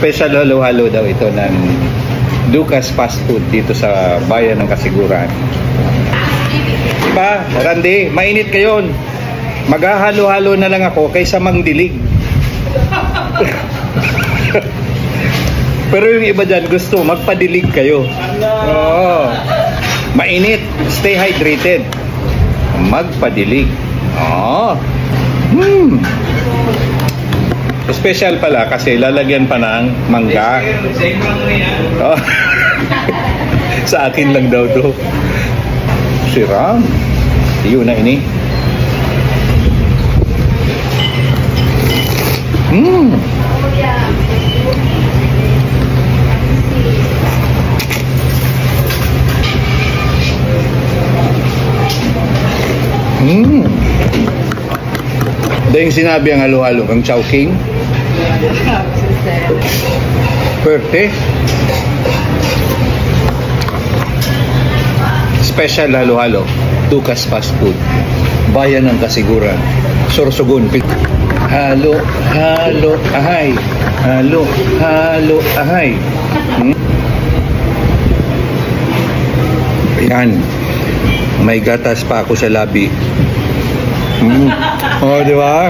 Special halo-halo daw ito ng Dukas Fast Food dito sa bayan ng Kasiguran. Diba, Randy? Mainit kayo. Maghahalo-halo na lang ako kaysa mangdilig. Pero yung iba dyan gusto magpadilig kayo. Oo. Mainit. Stay hydrated. Magpadilig. Oo. Special pala kasi lalagyan pa ng mangga. Oh. Sa akin lang daw to. Si Ram. Yun na ini. Dahil sinabi ang halo-halo kang Chowking. Pwerte. Special halo-halo. Dukas Fast Food. Bayan ng Kasiguran. Sorsogon. Halo, halo, ahay. Halo, halo, ahay. Ayan. May gatas pa ako sa labi. Oh, di ba?